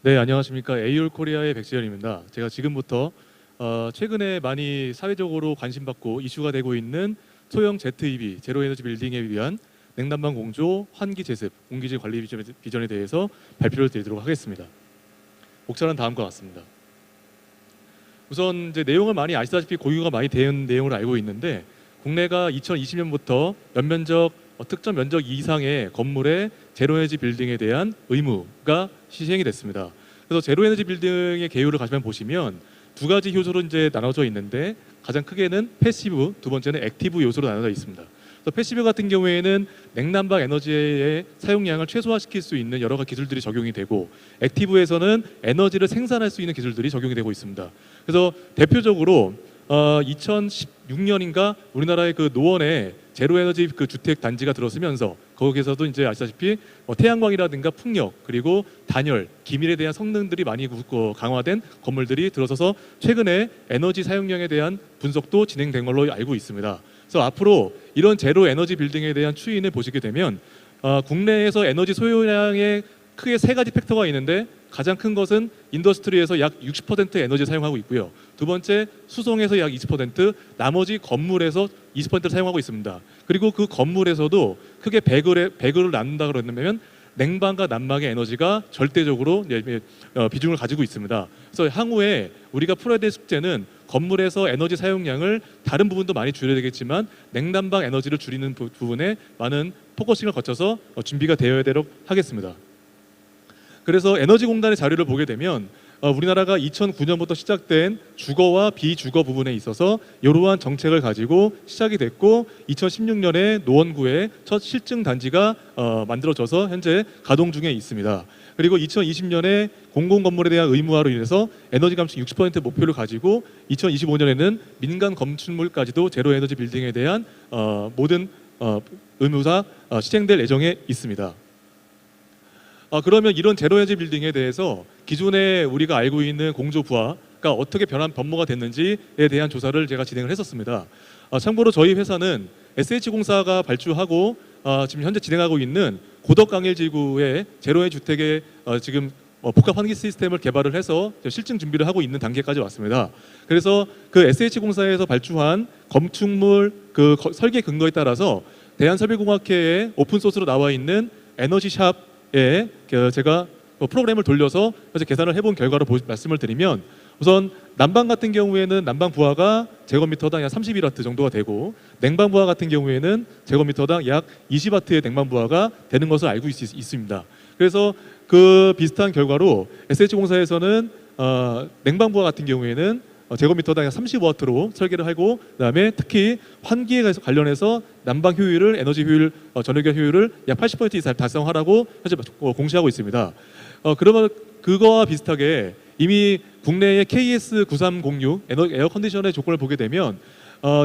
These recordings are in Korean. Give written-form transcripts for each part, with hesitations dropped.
네, 안녕하십니까. 에이올 코리아의 백지현입니다. 제가 지금부터 최근에 많이 사회적으로 관심받고 이슈가 되고 있는 소형 ZEB, 제로 에너지 빌딩에 위한 냉난방 공조, 환기 제습, 공기질 관리 비전에 대해서 발표를 드리도록 하겠습니다. 목차는 다음과 같습니다. 우선 이제 내용을 많이 아시다시피 공유가 많이 된 내용을 알고 있는데, 국내가 2020년부터 연면적 특정 면적 이상의 건물의 제로에너지 빌딩에 대한 의무가 시행이 됐습니다. 그래서 제로에너지 빌딩의 개요를 가시면 보시면 두 가지 요소로 이제 나눠져 있는데, 가장 크게는 패시브, 두 번째는 액티브 요소로 나눠져 있습니다. 그래서 패시브 같은 경우에는 냉난방 에너지의 사용량을 최소화시킬 수 있는 여러 가지 기술들이 적용이 되고, 액티브에서는 에너지를 생산할 수 있는 기술들이 적용이 되고 있습니다. 그래서 대표적으로 2016년인가 우리나라의 그 노원에 제로에너지 그 주택 단지가 들어서면서, 거기에서도 이제 아시다시피 태양광이라든가 풍력, 그리고 단열, 기밀에 대한 성능들이 많이 강화된 건물들이 들어서서 최근에 에너지 사용량에 대한 분석도 진행된 걸로 알고 있습니다. 그래서 앞으로 이런 제로 에너지 빌딩에 대한 추이를 보시게 되면 국내에서 에너지 소요량에 크게 세 가지 팩터가 있는데, 가장 큰 것은 인더스트리에서 약 60% 에너지 사용하고 있고요. 두 번째, 수송에서 약 20%, 나머지 건물에서 20%를 사용하고 있습니다. 그리고 그 건물에서도 크게 배그를 나눈다 그러면 냉방과 난방의 에너지가 절대적으로 비중을 가지고 있습니다. 그래서 향후에 우리가 풀어야 될 숙제는 건물에서 에너지 사용량을 다른 부분도 많이 줄여야 되겠지만, 냉난방 에너지를 줄이는 부분에 많은 포커싱을 거쳐서 준비가 되어야 되도록 하겠습니다. 그래서 에너지공단의 자료를 보게 되면 우리나라가 2009년부터 시작된 주거와 비주거 부분에 있어서 이러한 정책을 가지고 시작이 됐고, 2016년에 노원구에 첫 실증 단지가 만들어져서 현재 가동 중에 있습니다. 그리고 2020년에 공공건물에 대한 의무화로 인해서 에너지 감축 60% 목표를 가지고 2025년에는 민간 건축물까지도 제로 에너지 빌딩에 대한 모든 의무화 시행될 예정에 있습니다. 그러면 이런 제로에너지 빌딩에 대해서 기존에 우리가 알고 있는 공조 부하가 어떻게 변모가 됐는지에 대한 조사를 제가 진행을 했었습니다. 참고로 저희 회사는 SH공사가 발주하고 지금 현재 진행하고 있는 고덕강일지구의 제로에너지 주택의 지금 복합 환기 시스템을 개발을 해서 실증 준비를 하고 있는 단계까지 왔습니다. 그래서 그 SH공사에서 발주한 건축물 그 설계 근거에 따라서 대한설비공학회에 오픈소스로 나와 있는 에너지샵 제가 프로그램을 돌려서 계산을 해본 결과로 말씀을 드리면, 우선 난방 같은 경우에는 난방 부하가 제곱미터당 약 31W 정도가 되고, 냉방 부하 같은 경우에는 제곱미터당 약 20W의 냉방 부하가 되는 것을 알고 있습니다. 그래서 그 비슷한 결과로 SH공사에서는 냉방 부하 같은 경우에는 제곱미터당 약 35W로 설계를 하고, 그다음에 특히 환기에 관련해서 난방 효율을, 에너지 효율, 전력의 효율을 약 80% 이상 달성하라고 현재 공시하고 있습니다. 그러면 그거와 비슷하게 이미 국내의 KS9306 에어 컨디션의 조건을 보게 되면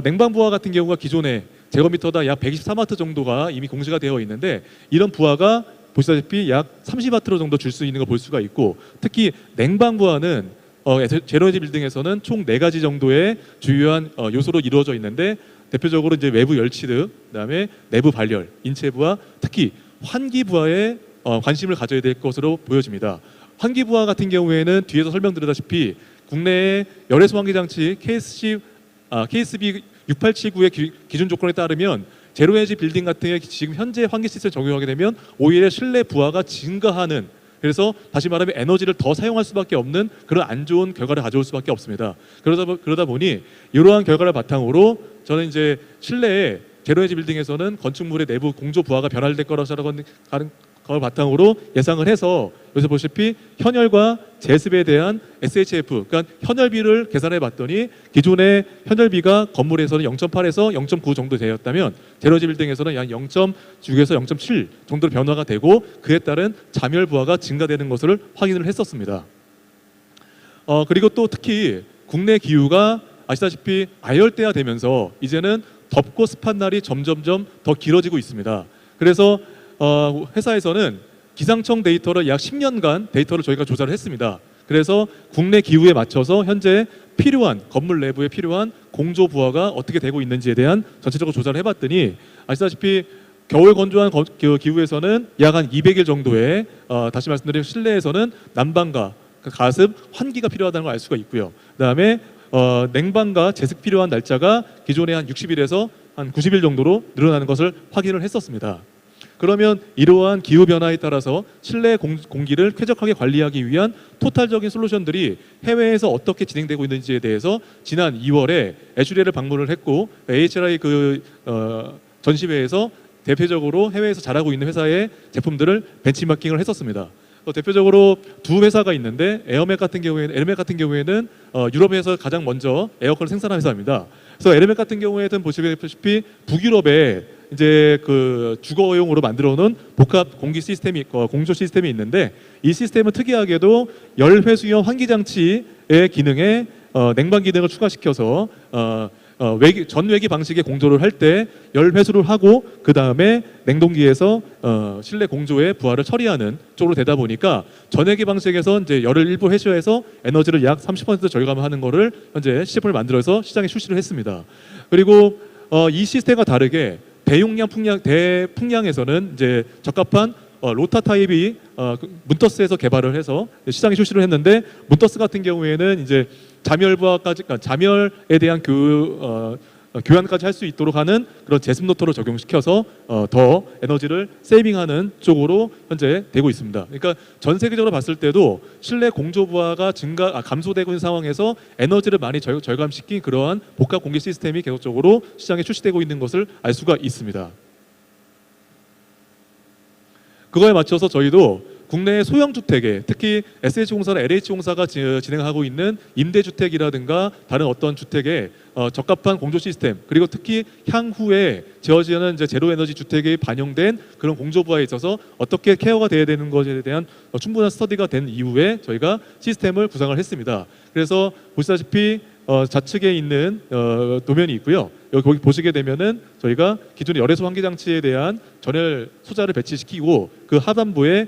냉방 부하 같은 경우가 기존에 제곱미터당 약 123W 정도가 이미 공시가 되어 있는데, 이런 부하가 보시다시피 약 30W 정도 줄 수 있는 걸 볼 수가 있고, 특히 냉방 부하는 제로에너지 빌딩에서는 총 4가지 정도의 주요한 요소로 이루어져 있는데, 대표적으로 이제 외부 열치등, 그다음에 내부 발열, 인체 부하, 특히 환기 부하에 관심을 가져야 될 것으로 보여집니다. 환기 부하 같은 경우에는 뒤에서 설명드렸다시피 국내의 열외수 환기 장치 KSB 6879의 기준 조건에 따르면 제로에너지 빌딩 같은 게 지금 현재 환기 시스템을 적용하게 되면 오히려 실내 부하가 증가하는, 그래서 다시 말하면 에너지를 더 사용할 수밖에 없는 그런 안 좋은 결과를 가져올 수밖에 없습니다. 그러다 보니 이러한 결과를 바탕으로 저는 이제 실내에 제로에너지 빌딩에서는 건축물의 내부 공조 부하가 변화될 거라고 하는 걸 바탕으로 예상을 해서, 여기서 보시다시피 현열과 제습에 대한 SHF, 그러니까 현열비를 계산해 봤더니 기존의 현열비가 건물에서는 0.8에서 0.9 정도 되었다면 제로에너지 빌딩에서는 약 0.6에서 0.7 정도로 변화가 되고, 그에 따른 잠열 부하가 증가되는 것을 확인을 했었습니다. 그리고 또 특히 국내 기후가 아시다시피 아열대가 되면서 이제는 덥고 습한 날이 점점점 더 길어지고 있습니다. 그래서 회사에서는 기상청 데이터를 약 10년간 데이터를 저희가 조사를 했습니다. 그래서 국내 기후에 맞춰서 현재 필요한 건물 내부에 필요한 공조 부하가 어떻게 되고 있는지에 대한 전체적으로 조사를 해봤더니, 아시다시피 겨울 건조한 기후에서는 약 한 200일 정도의 다시 말씀드리면 실내에서는 난방과 가습, 환기가 필요하다는 걸 알 수가 있고요. 그다음에 냉방과 제습 필요한 날짜가 기존에 한 60일에서 한 90일 정도로 늘어나는 것을 확인을 했었습니다. 그러면 이러한 기후 변화에 따라서 실내 공기를 쾌적하게 관리하기 위한 토탈적인 솔루션들이 해외에서 어떻게 진행되고 있는지에 대해서 지난 2월에 애슐리를 방문을 했고 AHRI 전시회에서 대표적으로 해외에서 잘하고 있는 회사의 제품들을 벤치마킹을 했었습니다. 대표적으로 두 회사가 있는데 에어맥 같은 경우에는 유럽에서 가장 먼저 에어컨을 생산한 회사입니다. 그래서 에어맥 같은 경우에는 보시다시피 북유럽에 이제 그 주거용으로 만들어놓은 복합 공기 시스템이 공조 시스템이 있는데 이 시스템은 특이하게도 열 회수형 환기 장치의 기능에 냉방 기능을 추가시켜서 전외기 방식의 공조를 할 때 열 회수를 하고 그 다음에 냉동기에서 실내 공조의 부하를 처리하는 쪽으로 되다 보니까 전외기 방식에서 이제 열을 일부 회수해서 에너지를 약 30% 절감하는 거를 현재 시제품을 만들어서 시장에 출시를 했습니다. 그리고 이 시스템과 다르게 대풍량에서는 이제 적합한 로타 타입이 문터스에서 개발을 해서 시장에 출시를 했는데 문터스 같은 경우에는 이제 잠열에 대한 교환까지 할 수 있도록 하는 그런 제습 노터를 적용시켜서 더 에너지를 세이빙하는 쪽으로 현재 되고 있습니다. 그러니까 전 세계적으로 봤을 때도 실내 공조 부하가 감소되고 있는 상황에서 에너지를 많이 절감시킨 그러한 복합 공기 시스템이 계속적으로 시장에 출시되고 있는 것을 알 수가 있습니다. 그거에 맞춰서 저희도 국내의 소형주택에 특히 SH공사나 LH공사가 진행하고 있는 임대주택이라든가 다른 어떤 주택에 적합한 공조 시스템 그리고 특히 향후에 지어지는 이제 제로에너지 주택에 반영된 그런 공조부하에 있어서 어떻게 케어가 돼야 되는 것에 대한 충분한 스터디가 된 이후에 저희가 시스템을 구상을 했습니다. 그래서 보시다시피 좌측에 있는 도면이 있고요. 여기 거기 보시게 되면은 저희가 기존의 열외수 환기 장치에 대한 전열 소자를 배치시키고 그 하단부에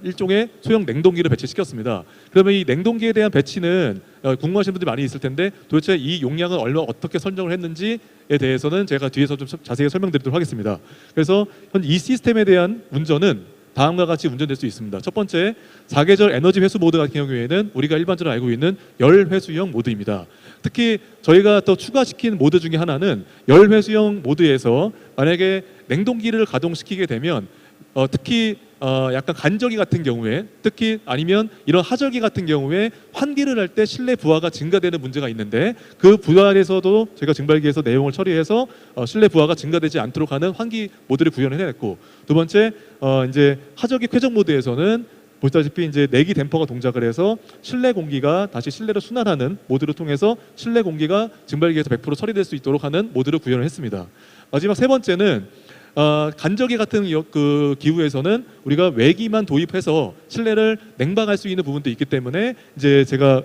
일종의 소형 냉동기를 배치시켰습니다. 그러면 이 냉동기에 대한 배치는 궁금하신 분들이 많이 있을 텐데 도대체 이 용량은 어떻게 선정을 했는지에 대해서는 제가 뒤에서 좀 자세히 설명드리도록 하겠습니다. 그래서 현재 이 시스템에 대한 운전은 다음과 같이 운전될 수 있습니다. 첫 번째, 사계절 에너지 회수 모드 같은 경우에는 우리가 일반적으로 알고 있는 열 회수형 모드입니다. 특히 저희가 또 추가시킨 모드 중에 하나는 열 회수형 모드에서 만약에 냉동기를 가동시키게 되면 특히 약간 간절기 같은 경우에 특히 아니면 이런 하절기 같은 경우에 환기를 할 때 실내 부하가 증가되는 문제가 있는데 그 부하에서도 저희가 증발기에서 내용을 처리해서 실내 부하가 증가되지 않도록 하는 환기 모드를 구현을 해냈고 두 번째 이제 하절기 쾌적 모드에서는 보시다시피 이제 내기 댐퍼가 동작을 해서 실내 공기가 다시 실내로 순환하는 모드를 통해서 실내 공기가 증발기에서 100% 처리될 수 있도록 하는 모드를 구현을 했습니다. 마지막 세 번째는 간절기 같은 그 기후에서는 우리가 외기만 도입해서 실내를 냉방할 수 있는 부분도 있기 때문에 이제 제가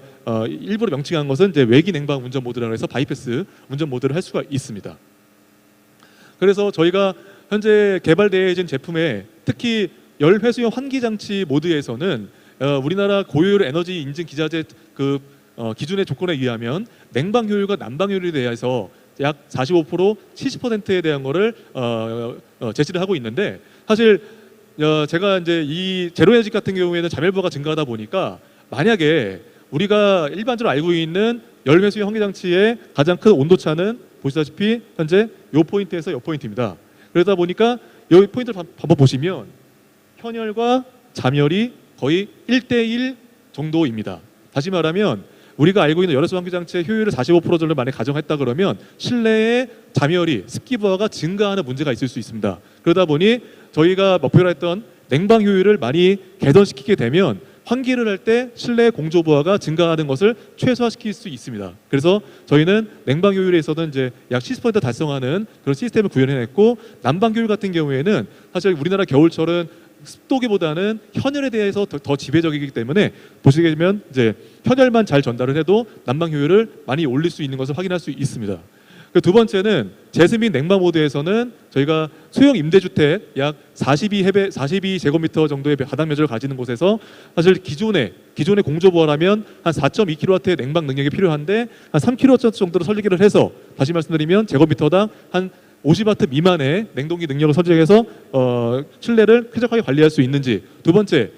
일부러 명칭한 것은 이제 외기 냉방 운전 모드라고 해서 바이패스 운전 모드를 할 수가 있습니다. 그래서 저희가 현재 개발되어진 제품에 특히 열 회수형 환기 장치 모드에서는 우리나라 고효율 에너지 인증 기자재 그 기준의 조건에 의하면 냉방 효율과 난방 효율에 대해서 약 45%, 70%에 대한 거를 제시를 하고 있는데 사실 제가 이제 이 제로에너지 같은 경우에는 자멸부하가 증가하다 보니까 만약에 우리가 일반적으로 알고 있는 열 회수형 환기 장치의 가장 큰 온도 차는 보시다시피 현재 요 포인트에서 요 포인트입니다. 그러다 보니까 여기 포인트를 한번 보시면 현열과 자멸이 거의 1대1 정도입니다. 다시 말하면 우리가 알고 있는 열외수 환기 장치의 효율을 45% 정도 만약 가정했다 그러면 실내의 자멸이 습기 부하가 증가하는 문제가 있을 수 있습니다. 그러다 보니 저희가 목표로 했던 냉방 효율을 많이 개선시키게 되면 환기를 할 때 실내 공조 부하가 증가하는 것을 최소화시킬 수 있습니다. 그래서 저희는 냉방 효율에 있어서는 이제 약 70% 달성하는 그런 시스템을 구현해냈고 난방 효율 같은 경우에는 사실 우리나라 겨울철은 습도기보다는 현열에 대해서 더 지배적이기 때문에 보시게 되면 이제 현열만 잘 전달을 해도 난방 효율을 많이 올릴 수 있는 것을 확인할 수 있습니다. 두 번째는 제습 및 냉방 모드에서는 저희가 소형 임대주택 약 42제곱미터 정도의 바닥 면적을 가지는 곳에서 사실 기존의 공조부하라면 한 4.2kW의 냉방 능력이 필요한데 한 3kW 정도로 설계를 해서 다시 말씀드리면 제곱미터당 한 50와트 미만의 냉동기 능력을 설정해서 실내를 쾌적하게 관리할 수 있는지. 두 번째,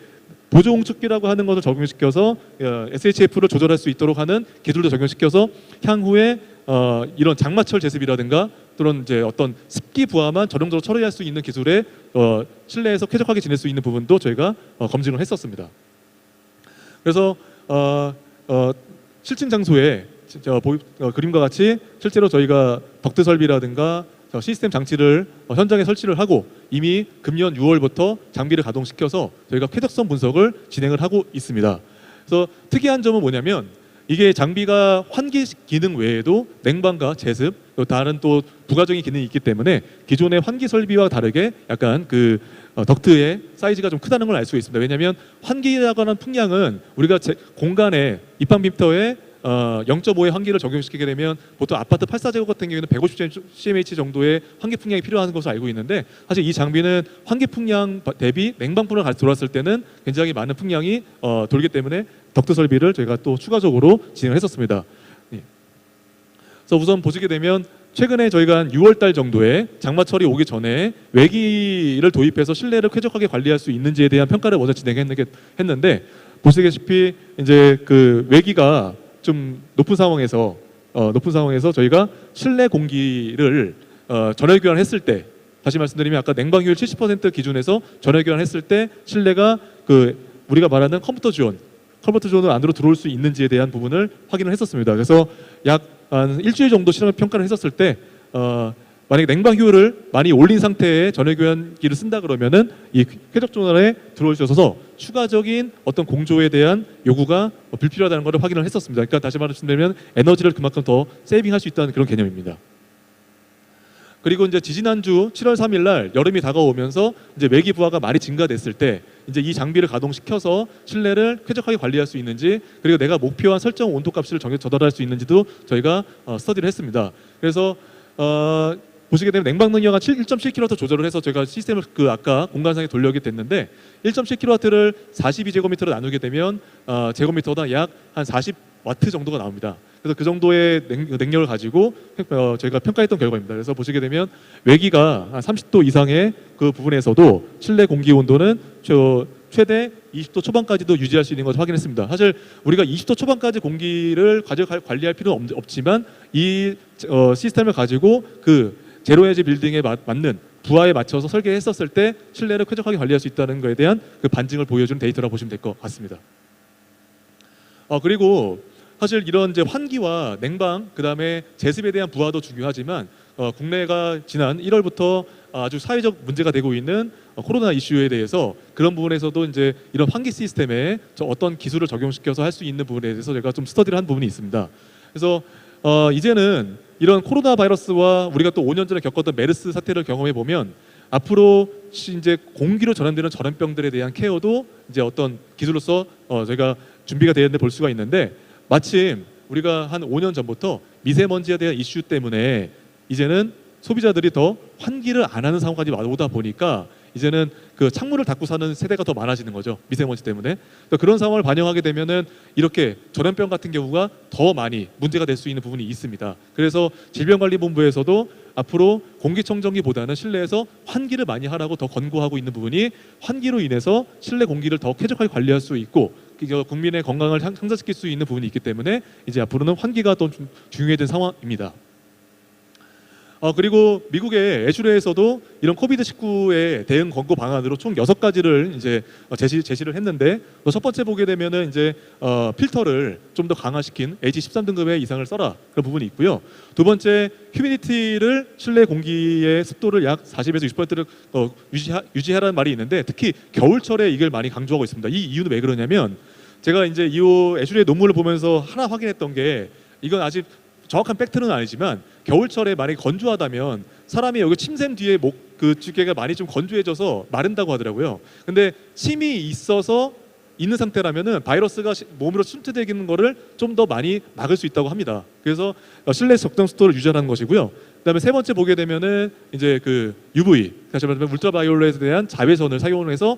보조홍축기라고 하는 것을 적용시켜서 SHF를 조절할 수 있도록 하는 기술도 적용시켜서 향후에 이런 장마철 제습이라든가 또는 이제 어떤 습기 부하만 전용적으로 처리할 수 있는 기술에 실내에서 쾌적하게 지낼 수 있는 부분도 저희가 검증을 했었습니다. 그래서 실증 장소에 그림과 같이 실제로 저희가 덕트 설비라든가 시스템 장치를 현장에 설치를 하고 이미 금년 6월부터 장비를 가동시켜서 저희가 쾌적성 분석을 진행을 하고 있습니다. 그래서 특이한 점은 뭐냐면 이게 장비가 환기 기능 외에도 냉방과 제습 또 다른 또 부가적인 기능이 있기 때문에 기존의 환기 설비와 다르게 약간 그 덕트의 사이즈가 좀 크다는 걸 알 수가 있습니다. 왜냐하면 환기라고 하는 풍량은 우리가 공간에 입방 필터에 0.5의 환기를 적용시키게 되면 보통 아파트 8사제곱 같은 경우에는 150cmh 정도의 환기 풍량이 필요한 것으로 알고 있는데 사실 이 장비는 환기 풍량 대비 냉방 풍량을 돌았을 때는 굉장히 많은 풍량이 돌기 때문에 덕트 설비를 저희가 또 추가적으로 진행을 했었습니다. 그래서 우선 보시게 되면 최근에 저희가 한 6월달 정도에 장마철이 오기 전에 외기를 도입해서 실내를 쾌적하게 관리할 수 있는지에 대한 평가를 먼저 진행했는데 보시다시피 이제 그 외기가 좀 높은 상황에서 저희가 실내 공기를 전열 교환했을 때 다시 말씀드리면 아까 냉방효율 70% 기준에서 전열 교환했을 때 실내가 그 우리가 말하는 컴포터 존을 안으로 들어올 수 있는지에 대한 부분을 확인을 했었습니다. 그래서 약 한 일주일 정도 실험 평가를 했었을 때 만약에 냉방 효율을 많이 올린 상태의 전열 교환기를 쓴다 그러면은 이 쾌적 존에 들어올 수 있어서 추가적인 어떤 공조에 대한 요구가 불필요하다는 것을 확인을 했었습니다. 그러니까 다시 말씀드리면 에너지를 그만큼 더 세이빙할 수 있다는 그런 개념입니다. 그리고 이제 지지난주 7월 3일 날 여름이 다가오면서 이제 외기 부하가 많이 증가됐을 때 이제 이 장비를 가동시켜서 실내를 쾌적하게 관리할 수 있는지 그리고 내가 목표한 설정 온도 값을 조절할 수 있는지도 저희가 스터디를 했습니다. 그래서 보시게 되면 냉방 능력 한 1.7kW 조절을 해서 저희가 시스템을 그 아까 공간상에 돌려게 됐는데 1.7kW를 42제곱미터로 나누게 되면 제곱미터당 약 한 40W 정도가 나옵니다. 그래서 그 정도의 능력을 가지고 저희가 평가했던 결과입니다. 그래서 보시게 되면 외기가 한 30도 이상의 그 부분에서도 실내 공기 온도는 최대 20도 초반까지도 유지할 수 있는 것을 확인했습니다. 사실 우리가 20도 초반까지 공기를 관리할 필요는 없지만 이 시스템을 가지고 그 제로 에너지 빌딩에 맞는 부하에 맞춰서 설계했었을 때 실내를 쾌적하게 관리할 수 있다는 것에 대한 그 반증을 보여주는 데이터라고 보시면 될 것 같습니다. 그리고 사실 이런 이제 환기와 냉방, 그 다음에 제습에 대한 부하도 중요하지만 국내가 지난 1월부터 아주 사회적 문제가 되고 있는 코로나 이슈에 대해서 그런 부분에서도 이제 이런 환기 시스템에 어떤 기술을 적용시켜서 할 수 있는 부분에 대해서 제가 좀 스터디를 한 부분이 있습니다. 그래서 이제는 이런 코로나 바이러스와 우리가 또 5년 전에 겪었던 메르스 사태를 경험해 보면 앞으로 이제 공기로 전염되는 전염병들에 대한 케어도 이제 어떤 기술로서 저희가 준비가 되어 있는데 볼 수가 있는데 마침 우리가 한 5년 전부터 미세먼지에 대한 이슈 때문에 이제는 소비자들이 더 환기를 안 하는 상황까지 오다 보니까 이제는 그 창문을 닫고 사는 세대가 더 많아지는 거죠. 미세먼지 때문에. 그런 상황을 반영하게 되면은 이렇게 전염병 같은 경우가 더 많이 문제가 될 수 있는 부분이 있습니다. 그래서 질병관리본부에서도 앞으로 공기청정기보다는 실내에서 환기를 많이 하라고 더 권고하고 있는 부분이 환기로 인해서 실내 공기를 더 쾌적하게 관리할 수 있고 국민의 건강을 향상시킬 수 있는 부분이 있기 때문에 이제 앞으로는 환기가 더 중요해진 상황입니다. 그리고 미국의 애슐레에서도 이런 코비드-19의 대응 권고 방안으로 총 6가지를 이제 제시를 했는데 첫 번째 보게 되면은 이제 필터를 좀 더 강화시킨 H13등급의 이상을 써라 그런 부분이 있고요. 두 번째 휴미디티를 실내 공기의 습도를 약 40에서 60%를 유지하라는 말이 있는데 특히 겨울철에 이걸 많이 강조하고 있습니다. 이 이유는 왜 그러냐면 제가 이제 이 애슐레 논문을 보면서 하나 확인했던 게 이건 아직 정확한 팩트는 아니지만 겨울철에 만약에 건조하다면 사람이 여기 침샘 뒤에 그 두께가 많이 좀 건조해져서 마른다고 하더라고요. 근데 침이 있어서 있는 상태라면은 바이러스가 몸으로 침투되는 거를 좀 더 많이 막을 수 있다고 합니다. 그래서 실내 적정 습도를 유지하는 것이고요. 그다음에 세 번째 보게 되면은 이제 그 UV, 다시 말하면 울트라바이올렛에 대한 자외선을 사용해서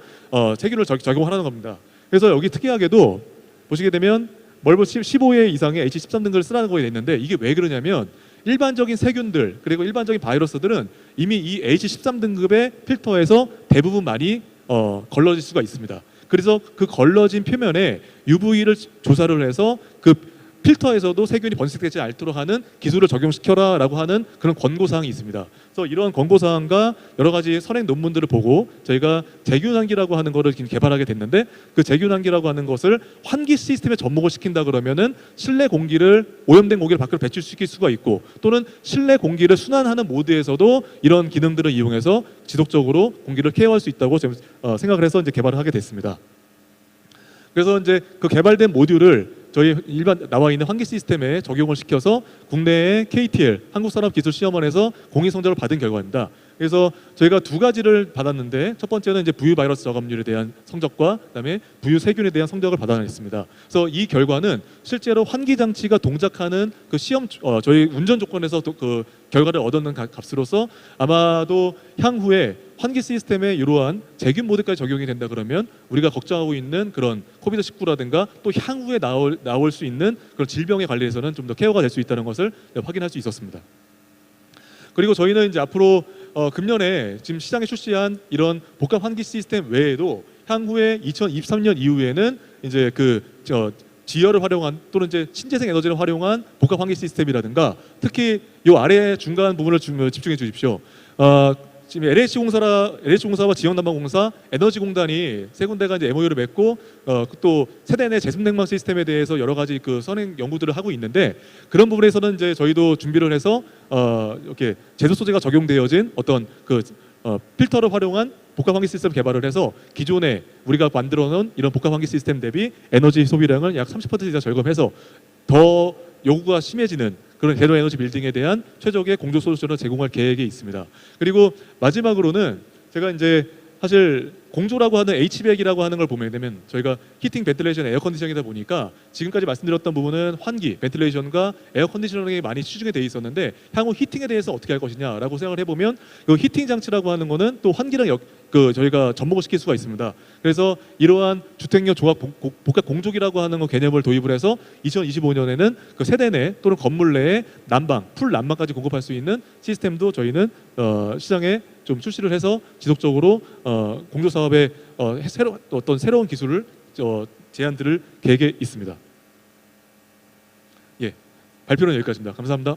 세균을 적용하는 겁니다. 그래서 여기 특이하게도 보시게 되면 멀버 15회 이상의 H13등급을 쓰라는 거에 있는데 이게 왜 그러냐면 일반적인 세균들 그리고 일반적인 바이러스들은 이미 이 H13 등급의 필터에서 대부분 많이 걸러질 수가 있습니다. 그래서 그 걸러진 표면에 UV를 조사를 해서 그 필터에서도 세균이 번식되지 않도록 하는 기술을 적용시켜라 라고 하는 그런 권고사항이 있습니다. 그래서 이런 권고사항과 여러 가지 선행 논문들을 보고 저희가 제균환기라고 하는 것을 개발하게 됐는데, 그 제균환기라고 하는 것을 환기 시스템에 접목을 시킨다 그러면은 실내 공기를, 오염된 공기를 밖으로 배출시킬 수가 있고, 또는 실내 공기를 순환하는 모드에서도 이런 기능들을 이용해서 지속적으로 공기를 케어할 수 있다고 생각을 해서 이제 개발을 하게 됐습니다. 그래서 이제 그 개발된 모듈을 저희 일반 나와 있는 환기 시스템에 적용을 시켜서 국내의 KTL 한국산업기술시험원에서 공인 성적을 받은 결과입니다. 그래서 저희가 두 가지를 받았는데, 첫 번째는 이제 부유 바이러스 저감률에 대한 성적과 그다음에 부유 세균에 대한 성적을 받아냈습니다. 그래서 이 결과는 실제로 환기 장치가 동작하는 그 시험 저희 운전 조건에서 그 결과를 얻었는 값으로서 아마도 향후에 환기 시스템에 이러한 제균 모드까지 적용이 된다 그러면 우리가 걱정하고 있는 그런 코비드19라든가 또 향후에 나올 수 있는 그런 질병의 관리에서는 좀 더 케어가 될 수 있다는 것을 확인할 수 있었습니다. 그리고 저희는 이제 앞으로 금년에 지금 시장에 출시한 이런 복합 환기 시스템 외에도 향후에 2023년 이후에는 이제 지열을 활용한 또는 이제 신재생 에너지를 활용한 복합 환기 시스템이라든가, 특히 이 아래 중간 부분을 집중해 주십시오. 지금 LH공사와 지역난방공사, 에너지공단이 세 군데가 이제 MOU를 맺고 또 세대 내 제습냉방 시스템에 대해서 여러 가지 그 선행 연구들을 하고 있는데, 그런 부분에서는 이제 저희도 준비를 해서 이렇게 제조 소재가 적용되어진 어떤 필터를 활용한 복합 환기 시스템 개발을 해서 기존에 우리가 만들어 놓은 이런 복합 환기 시스템 대비 에너지 소비량을 약 30% 이상 절감해서 더 요구가 심해지는 그런 제로 에너지 빌딩에 대한 최적의 공조 솔루션을 제공할 계획이 있습니다. 그리고 마지막으로는 제가 이제 사실 공조라고 하는 HVAC이라고 하는 걸 보게 되면 저희가 히팅, 벤틸레이션, 에어컨디셔닝이다 보니까 지금까지 말씀드렸던 부분은 환기, 벤틸레이션과 에어컨디셔닝이 많이 치중이 돼 있었는데, 향후 히팅에 대해서 어떻게 할 것이냐라고 생각을 해보면 그 히팅 장치라고 하는 거는 또 환기랑 저희가 접목을 시킬 수가 있습니다. 그래서 이러한 주택용 종합 복합 공조기라고 하는 거 개념을 도입을 해서 2025년에는 그 세대 내 또는 건물 내에 난방, 풀 난방까지 공급할 수 있는 시스템도 저희는 시장에 좀 출시를 해서 지속적으로 공조 사업에 새로운 기술을 제안들을 계획에 있습니다. 예, 발표는 여기까지입니다. 감사합니다.